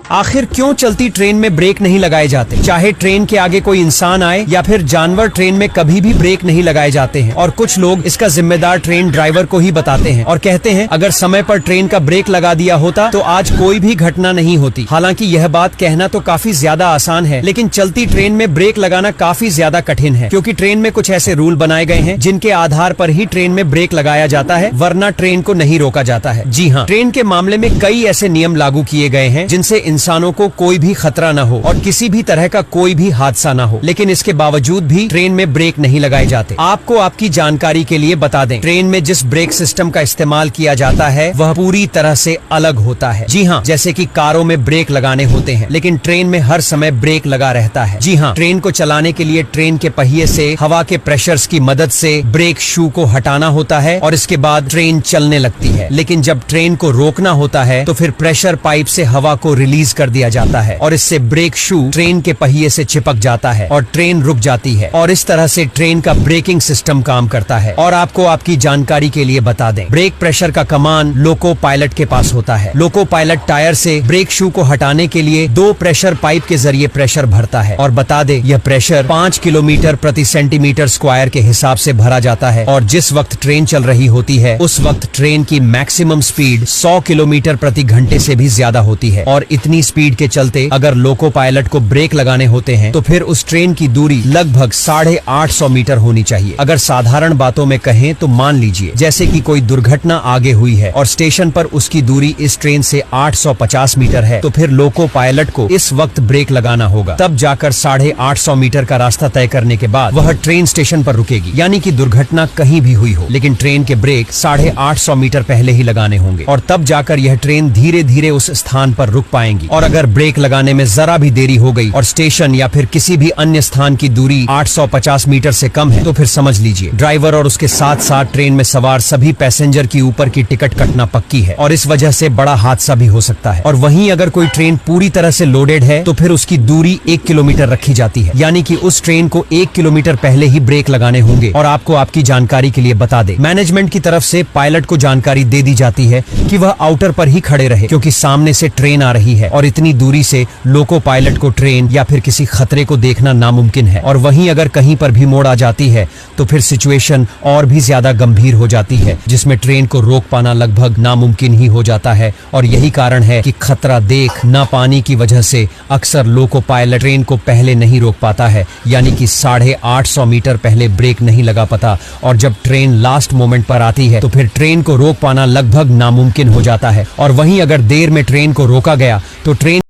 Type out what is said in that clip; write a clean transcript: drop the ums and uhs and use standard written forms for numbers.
आखिर क्यों चलती ट्रेन में ब्रेक नहीं लगाए जाते? चाहे ट्रेन के आगे कोई इंसान आए या फिर जानवर, ट्रेन में कभी भी ब्रेक नहीं लगाए जाते हैं। और कुछ लोग इसका जिम्मेदार ट्रेन ड्राइवर को ही बताते हैं और कहते हैं अगर समय पर ट्रेन का ब्रेक लगा दिया होता तो आज कोई भी घटना नहीं होती। हालांकि यह बात कहना तो काफी ज्यादा आसान है, लेकिन चलती ट्रेन में ब्रेक लगाना काफी ज्यादा कठिन है, क्योंकि ट्रेन में कुछ ऐसे रूल बनाए गए हैं जिनके आधार पर ही ट्रेन में ब्रेक लगाया जाता है, वरना ट्रेन को नहीं रोका जाता है। जी हाँ, ट्रेन के मामले में कई ऐसे नियम लागू किए गए हैं जिनसे इंसानों को कोई भी खतरा न हो और किसी भी तरह का कोई भी हादसा न हो, लेकिन इसके बावजूद भी ट्रेन में ब्रेक नहीं लगाए जाते। आपको आपकी जानकारी के लिए बता दें, ट्रेन में जिस ब्रेक सिस्टम का इस्तेमाल किया जाता है वह पूरी तरह से अलग होता है। जी हाँ, जैसे कि कारों में ब्रेक लगाने होते हैं, लेकिन ट्रेन में हर समय ब्रेक लगा रहता है। जी हाँ, ट्रेन को चलाने के लिए ट्रेन के पहिए से हवा के प्रेशर्स की मदद से ब्रेक शू को हटाना होता है और इसके बाद ट्रेन चलने लगती है। लेकिन जब ट्रेन को रोकना होता है तो फिर प्रेशर पाइप से हवा को रिलीज कर दिया जाता है और इससे ब्रेक शू ट्रेन के पहिए से चिपक जाता है और ट्रेन रुक जाती है। और इस तरह से ट्रेन का ब्रेकिंग सिस्टम काम करता है। और आपको आपकी जानकारी के लिए बता दें, ब्रेक प्रेशर का कमान लोको पायलट के पास होता है। लोको पायलट टायर से ब्रेक शू को हटाने के लिए 2 प्रेशर पाइप के जरिए प्रेशर भरता है। और बता दें, यह प्रेशर 5 किलोमीटर प्रति सेंटीमीटर स्क्वायर के हिसाब से भरा जाता है। और जिस वक्त ट्रेन चल रही होती है उस वक्त ट्रेन की मैक्सिमम स्पीड 100 किलोमीटर प्रति घंटे से भी ज्यादा होती है। और इतनी स्पीड के चलते अगर लोको पायलट को ब्रेक लगाने होते हैं तो फिर उस ट्रेन की दूरी लगभग 850 मीटर होनी चाहिए। अगर साधारण बातों में कहें तो मान लीजिए जैसे कि कोई दुर्घटना आगे हुई है और स्टेशन पर उसकी दूरी इस ट्रेन से 850 मीटर है, तो फिर लोको पायलट को इस वक्त ब्रेक लगाना होगा। तब जाकर 850 मीटर का रास्ता तय करने के बाद वह ट्रेन स्टेशन पर रुकेगी। यानी कि दुर्घटना कहीं भी हुई हो, लेकिन ट्रेन के ब्रेक 850 मीटर पहले ही लगाने होंगे और तब जाकर यह ट्रेन धीरे धीरे उस स्थान पर रुक पाएंगी। और अगर ब्रेक लगाने में जरा भी देरी हो गई और स्टेशन या फिर किसी भी अन्य स्थान की दूरी 850 मीटर से कम है, तो फिर समझ लीजिए ड्राइवर और उसके साथ साथ ट्रेन में सवार सभी पैसेंजर की ऊपर की टिकट कटना पक्की है और इस वजह से बड़ा हादसा भी हो सकता है। और वहीं अगर कोई ट्रेन पूरी तरह से लोडेड है तो फिर उसकी दूरी 1 किलोमीटर रखी जाती है। यानी कि उस ट्रेन को 1 किलोमीटर पहले ही ब्रेक लगाने होंगे। और आपको आपकी जानकारी के लिए बता दें, मैनेजमेंट की तरफ से पायलट को जानकारी दे दी जाती है कि वह आउटर पर ही खड़े रहे, क्योंकि सामने से ट्रेन आ रही है और इतनी दूरी से लोको पायलट को ट्रेन या फिर किसी खतरे को देखना नामुमकिन है। और वहीं अगर कहीं पर भी मोड़ आ जाती है तो फिर सिचुएशन और भी ज्यादा गंभीर हो जाती है, जिसमें ट्रेन को रोक पाना लगभग नामुमकिन ही हो जाता है। और यही कारण है कि खतरा देख ना पाने की वजह से अक्सर लोको पायलट ट्रेन को पहले नहीं रोक पाता है, यानी कि 850 मीटर पहले ब्रेक नहीं लगा पाता। और जब ट्रेन लास्ट मोमेंट पर आती है तो फिर ट्रेन को रोक पाना लगभग नामुमकिन हो जाता है। और वहीं अगर देर में ट्रेन को रोका गया तो ट्रेन